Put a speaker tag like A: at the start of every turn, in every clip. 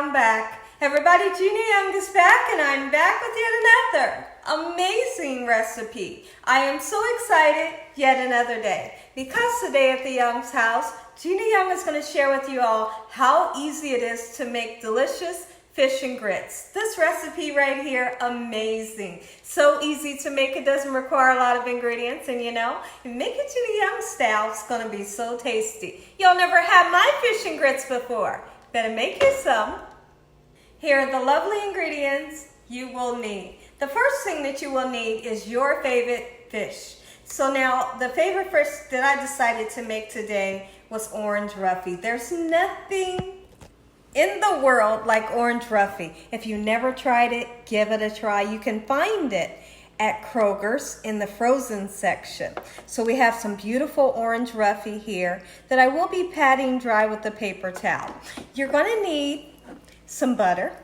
A: I'm back. Everybody, Gina Young is back, and I'm back with yet another amazing recipe. I am so excited, yet another day, because today at the Young's house, Gina Young is going to share with you all how easy it is to make delicious fish and grits. This recipe right here, amazing. So easy to make, it doesn't require a lot of ingredients, and you know, make it Gina Young style, it's going to be so tasty. Y'all never had my fish and grits before. Better make you some. Here are the lovely ingredients you will need. The first thing that you will need is your favorite fish. So now, the favorite fish that I decided to make today was orange roughy. There's nothing in the world like orange roughy. If you never tried it, give it a try. You can find it at Kroger's in the frozen section. So we have some beautiful orange roughy here that I will be patting dry with a paper towel. You're going to need some butter.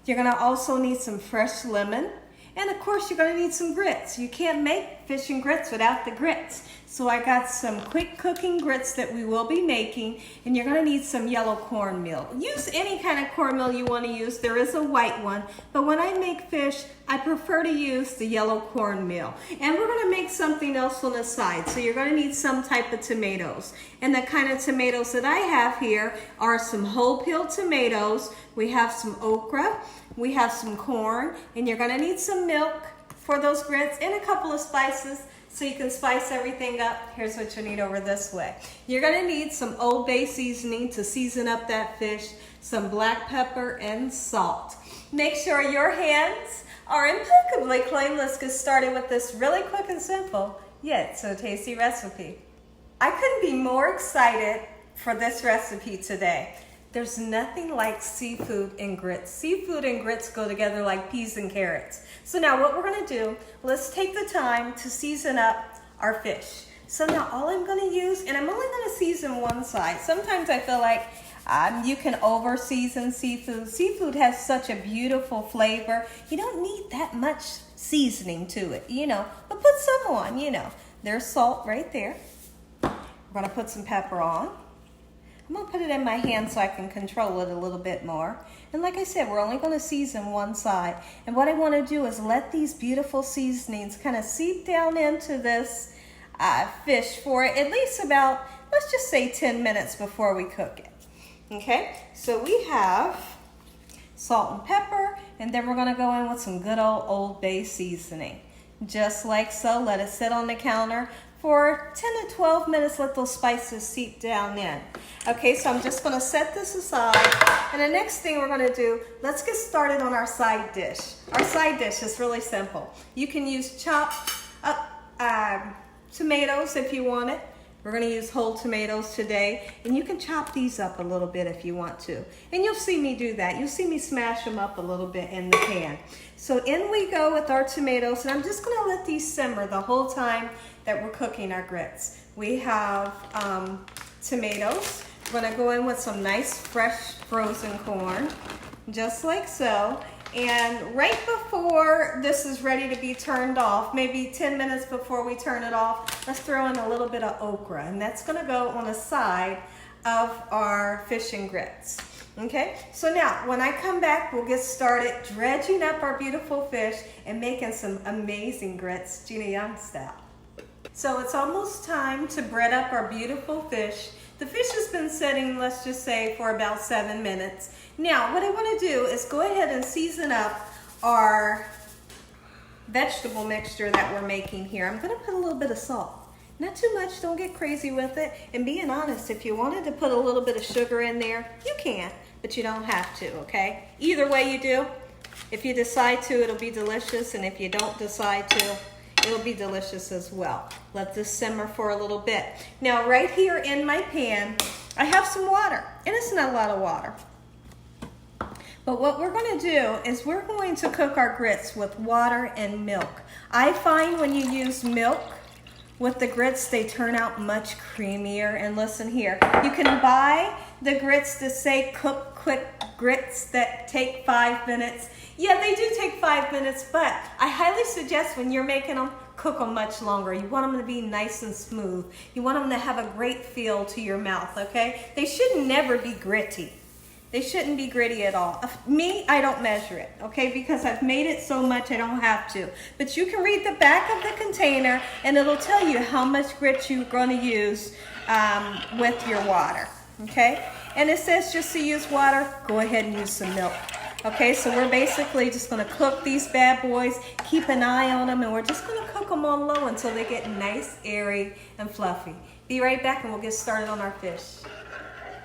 A: You're going to also need some fresh lemon. And of course, you're going to need some grits. You can't make fish and grits without the grits. So I got some quick cooking grits that we will be making, and you're going to need some yellow cornmeal. Use any kind of cornmeal you want to use. There is a white one, but when I make fish, I prefer to use the yellow cornmeal. And we're going to make something else on the side. So you're going to need some type of tomatoes. And the kind of tomatoes that I have here are some whole peeled tomatoes. We have some okra. We have some corn, and you're going to need some milk for those grits and a couple of spices so you can spice everything up. Here's what you need over this way. You're going to need some Old Bay seasoning to season up that fish, some black pepper and salt. Make sure your hands are impeccably clean. Let's get started with this really quick and simple, yet so tasty recipe. I couldn't be more excited for this recipe today. There's nothing like seafood and grits. Seafood and grits go together like peas and carrots. So now what we're gonna do, let's take the time to season up our fish. So now all I'm gonna use, and I'm only gonna season one side. Sometimes I feel like you can over season seafood. Seafood has such a beautiful flavor. You don't need that much seasoning to it, you know, but put some on, you know. There's salt right there. We're gonna put some pepper on. I'm going to put it in my hand so I can control it a little bit more. And like I said, we're only going to season one side. And what I want to do is let these beautiful seasonings kind of seep down into this fish for at least about, let's just say 10 minutes before we cook it. Okay, so we have salt and pepper, and then we're going to go in with some good old Bay seasoning. Just like so, let it sit on the counter for 10 to 12 minutes, let those spices seep down in. Okay, so I'm just gonna set this aside. And the next thing we're gonna do, let's get started on our side dish. Our side dish is really simple. You can use chopped up tomatoes if you want it. We're gonna use whole tomatoes today. And you can chop these up a little bit if you want to. And you'll see me do that. You'll see me smash them up a little bit in the pan. So in we go with our tomatoes, and I'm just gonna let these simmer the whole time that we're cooking our grits. We have tomatoes. We're gonna go in with some nice fresh frozen corn, just like so. And right before this is ready to be turned off, maybe 10 minutes before we turn it off, let's throw in a little bit of okra, and that's gonna go on the side of our fish and grits. Okay, so now when I come back, we'll get started dredging up our beautiful fish and making some amazing grits, Gina Young style. So it's almost time to bread up our beautiful fish. The fish has been sitting, let's just say, for about 7 minutes. Now, what I want to do is go ahead and season up our vegetable mixture that we're making here. I'm going to put a little bit of salt. Not too much, don't get crazy with it. And being honest, if you wanted to put a little bit of sugar in there, you can, but you don't have to, okay? Either way you do, if you decide to, it'll be delicious, and if you don't decide to, it'll be delicious as well. Let this simmer for a little bit. Now, right here in my pan, I have some water, and it's not a lot of water. But what we're going to do is we're going to cook our grits with water and milk. I find when you use milk with the grits, they turn out much creamier. And listen here, you can buy the grits that say cook quick grits that take 5 minutes. Yeah, they do take 5 minutes, but I highly suggest when you're making them, cook them much longer. You want them to be nice and smooth. You want them to have a great feel to your mouth, okay? They should never be gritty. They shouldn't be gritty at all. Me, I don't measure it, okay? Because I've made it so much I don't have to. But you can read the back of the container and it'll tell you how much grit you're gonna use with your water, okay? And it says just to use water, go ahead and use some milk. Okay, so we're basically just gonna cook these bad boys, keep an eye on them, and we're just gonna cook them on low until they get nice, airy, and fluffy. Be right back and we'll get started on our fish.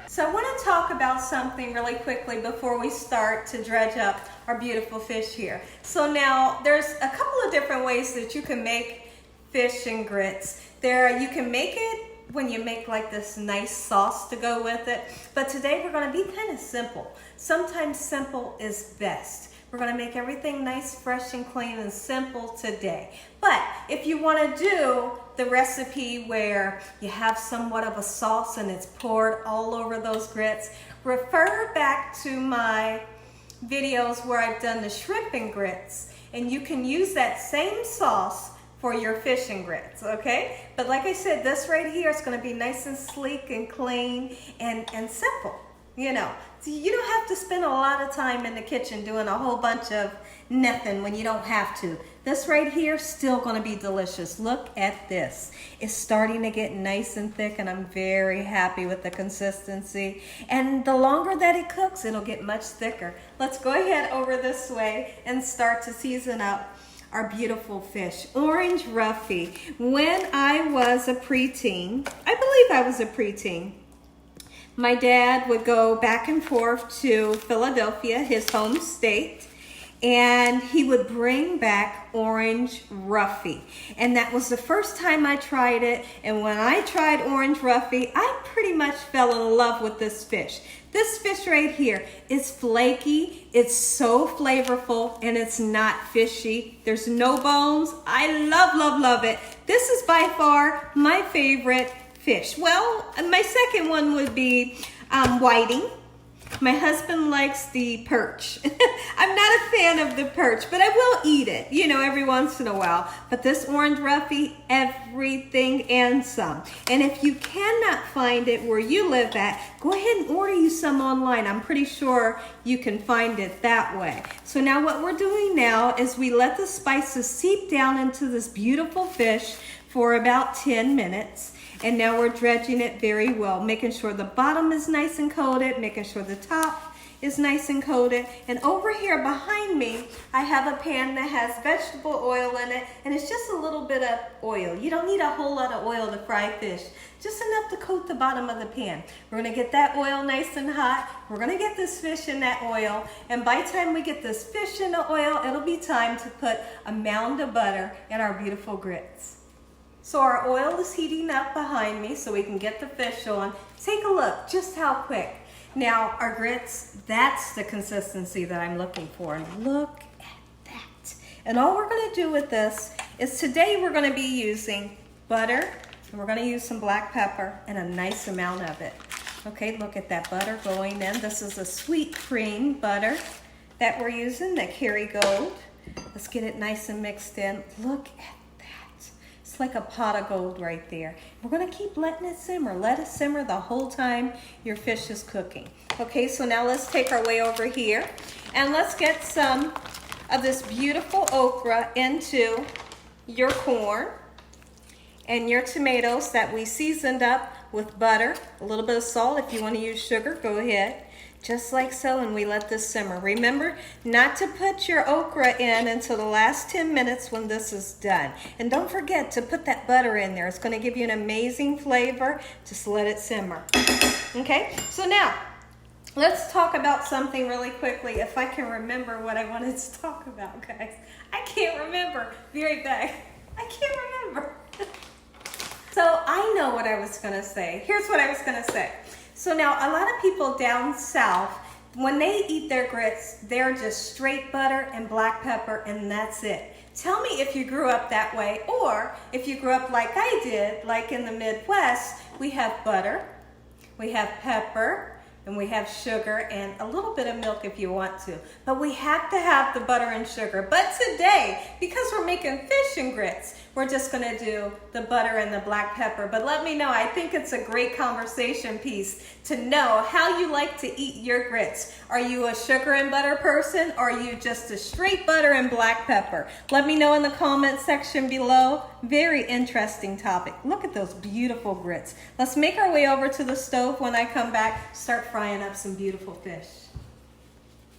A: So I wanna talk about something really quickly before we start to dredge up our beautiful fish here. So now, there's a couple of different ways that you can make fish and grits. You can make it when you make like this nice sauce to go with it. But today we're gonna be kind of simple. Sometimes simple is best. We're gonna make everything nice, fresh, and clean and simple today. But if you wanna do the recipe where you have somewhat of a sauce and it's poured all over those grits, refer back to my videos where I've done the shrimp and grits, and you can use that same sauce for your fish and grits, okay? But like I said, this right here is gonna be nice and sleek and clean and simple, you know. So you don't have to spend a lot of time in the kitchen doing a whole bunch of nothing when you don't have to. This right here is still gonna be delicious. Look at this. It's starting to get nice and thick and I'm very happy with the consistency. And the longer that it cooks, it'll get much thicker. Let's go ahead over this way and start to season up our beautiful fish. Orange roughy. When I was a preteen, I believe I was a preteen, my dad would go back and forth to Philadelphia, his home state, and he would bring back orange roughy. And that was the first time I tried it. And when I tried orange roughy, I pretty much fell in love with this fish. This fish right here is flaky, it's so flavorful, and it's not fishy. There's no bones. I love, love, love it. This is by far my favorite fish. Well, my second one would be whiting. My husband likes the perch. I'm not a fan of the perch, but I will eat it, you know, every once in a while. But this orange roughy, everything and some. And if you cannot find it where you live at, go ahead and order you some online. I'm pretty sure you can find it that way. So now what we're doing now is we let the spices seep down into this beautiful fish for about 10 minutes. And now we're dredging it very well, making sure the bottom is nice and coated, making sure the top is nice and coated. And over here behind me, I have a pan that has vegetable oil in it, and it's just a little bit of oil. You don't need a whole lot of oil to fry fish, just enough to coat the bottom of the pan. We're gonna get that oil nice and hot. We're gonna get this fish in that oil, and by the time we get this fish in the oil, it'll be time to put a mound of butter in our beautiful grits. So our oil is heating up behind me so we can get the fish on. Take a look, just how quick. Now our grits, that's the consistency that I'm looking for. And look at that. And all we're gonna do with this is today we're gonna be using butter, and we're gonna use some black pepper and a nice amount of it. Okay, look at that butter going in. This is a sweet cream butter that we're using, the Kerrygold. Let's get it nice and mixed in. Look at like a pot of gold right there. We're gonna keep letting it simmer. Let it simmer the whole time your fish is cooking. Okay, so now let's take our way over here and let's get some of this beautiful okra into your corn and your tomatoes that we seasoned up with butter, a little bit of salt. If you want to use sugar, go ahead. Just like so, and we let this simmer. Remember not to put your okra in until the last 10 minutes when this is done. And don't forget to put that butter in there. It's going to give you an amazing flavor. Just let it simmer. Okay, so now let's talk about something really quickly. If I can remember what I wanted to talk about, guys. I can't remember. Be right back. I can't remember. So I know what I was going to say. Here's what I was going to say. So now a lot of people down south, when they eat their grits, they're just straight butter and black pepper and that's it. Tell me if you grew up that way, or if you grew up like I did, like in the Midwest, we have butter, we have pepper, and we have sugar and a little bit of milk if you want to. But we have to have the butter and sugar. But today, because we're making fish and grits, we're just gonna do the butter and the black pepper. But let me know, I think it's a great conversation piece to know how you like to eat your grits. Are you a sugar and butter person, or are you just a straight butter and black pepper? Let me know in the comment section below. Very interesting topic. Look at those beautiful grits. Let's make our way over to the stove. When I come back, start frying up some beautiful fish.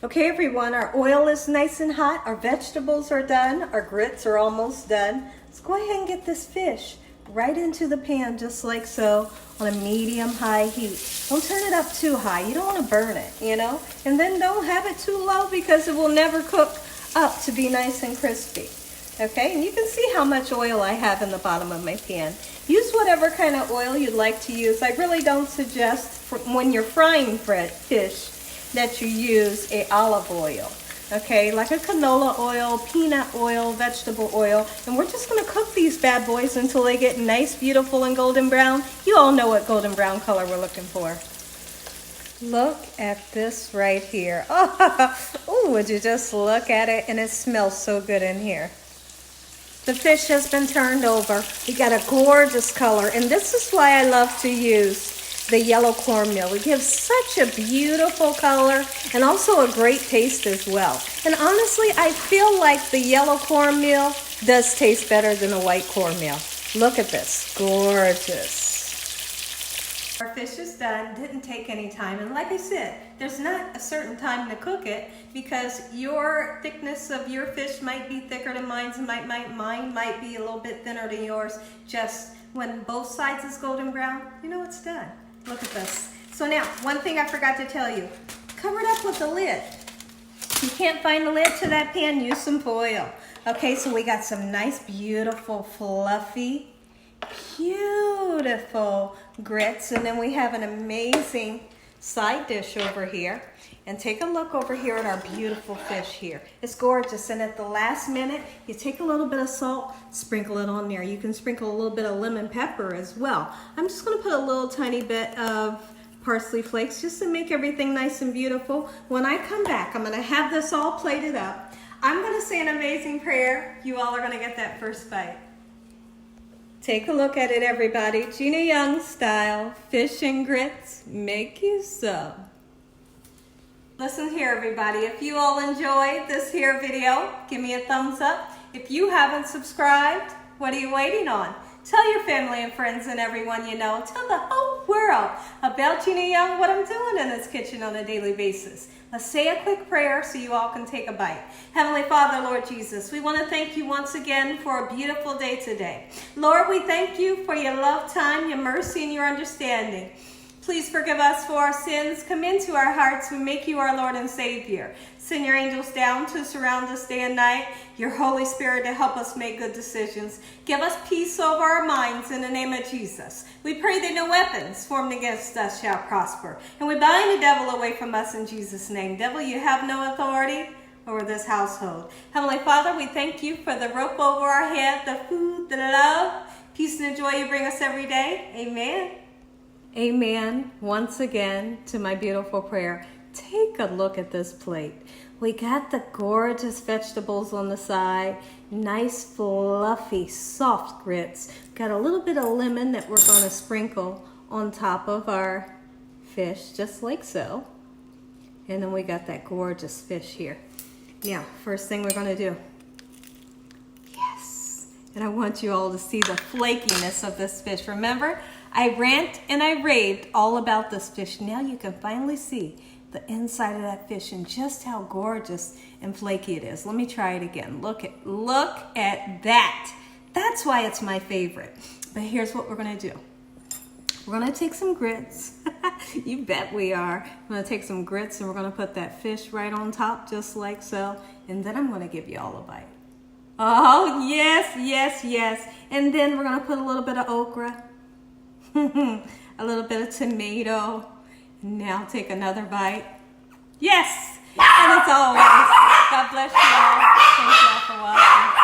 A: Okay everyone, our oil is nice and hot, our vegetables are done, our grits are almost done. Let's go ahead and get this fish right into the pan just like so on a medium-high heat. Don't turn it up too high, you don't want to burn it, you know? And then don't have it too low because it will never cook up to be nice and crispy. Okay, and you can see how much oil I have in the bottom of my pan. Use whatever kind of oil you'd like to use. I really don't suggest when you're frying fish that you use a olive oil, okay? Like a canola oil, peanut oil, vegetable oil. And we're just gonna cook these bad boys until they get nice, beautiful, and golden brown. You all know what golden brown color we're looking for. Look at this right here. Oh, would you just look at it? And it smells so good in here. The fish has been turned over. We got a gorgeous color, and this is why I love to use the yellow cornmeal. It gives such a beautiful color and also a great taste as well. And honestly, I feel like the yellow cornmeal does taste better than the white cornmeal. Look at this, gorgeous. Our fish is done, didn't take any time. And like I said, there's not a certain time to cook it because your thickness of your fish might be thicker than mine, mine might be a little bit thinner than yours. Just when both sides is golden brown, you know it's done. Look at this. So now, one thing I forgot to tell you, cover it up with the lid. If you can't find the lid to that pan, use some foil. Okay, so we got some nice, beautiful, fluffy, beautiful grits, and then we have an amazing side dish over here. And take a look over here at our beautiful fish here. It's gorgeous, and at the last minute, you take a little bit of salt, sprinkle it on there. You can sprinkle a little bit of lemon pepper as well. I'm just gonna put a little tiny bit of parsley flakes just to make everything nice and beautiful. When I come back, I'm gonna have this all plated up. I'm gonna say an amazing prayer. You all are gonna get that first bite. Take a look at it, everybody. Gina Young style, fish and grits, make you some. Listen here, everybody. If you all enjoyed this here video, give me a thumbs up. If you haven't subscribed, what are you waiting on? Tell your family and friends and everyone you know. Tell the whole world about Gina Young, what I'm doing in this kitchen on a daily basis. Let's say a quick prayer so you all can take a bite. Heavenly Father, Lord Jesus, we want to thank you once again for a beautiful day today. Lord, we thank you for your love, time, your mercy, and your understanding. Please forgive us for our sins. Come into our hearts. We make you our Lord and Savior. Send your angels down to surround us day and night. Your Holy Spirit to help us make good decisions. Give us peace over our minds in the name of Jesus. We pray that no weapons formed against us shall prosper. And we bind the devil away from us in Jesus' name. Devil, you have no authority over this household. Heavenly Father, we thank you for the roof over our head, the food, the love, peace and joy you bring us every day. Amen. Amen. Once again to my beautiful prayer. Take a look at this plate. We got the gorgeous vegetables on the side, nice fluffy soft grits. Got a little bit of lemon that we're going to sprinkle on top of our fish, just like so. And then we got that gorgeous fish here. Now, first thing we're going to do. Yes. And I want you all to see the flakiness of this fish. Remember, I rant and I raved all about this fish. Now you can finally see the inside of that fish and just how gorgeous and flaky it is. Let me try it again. Look at that. That's why it's my favorite. But here's what we're gonna do. We're gonna take some grits. You bet we are. I'm gonna take some grits and we're gonna put that fish right on top just like so. And then I'm gonna give you all a bite. Oh, yes, yes, yes. And then we're gonna put a little bit of okra. A little bit of tomato. Now take another bite. Yes! And as always, God bless you all. Thank you all for watching.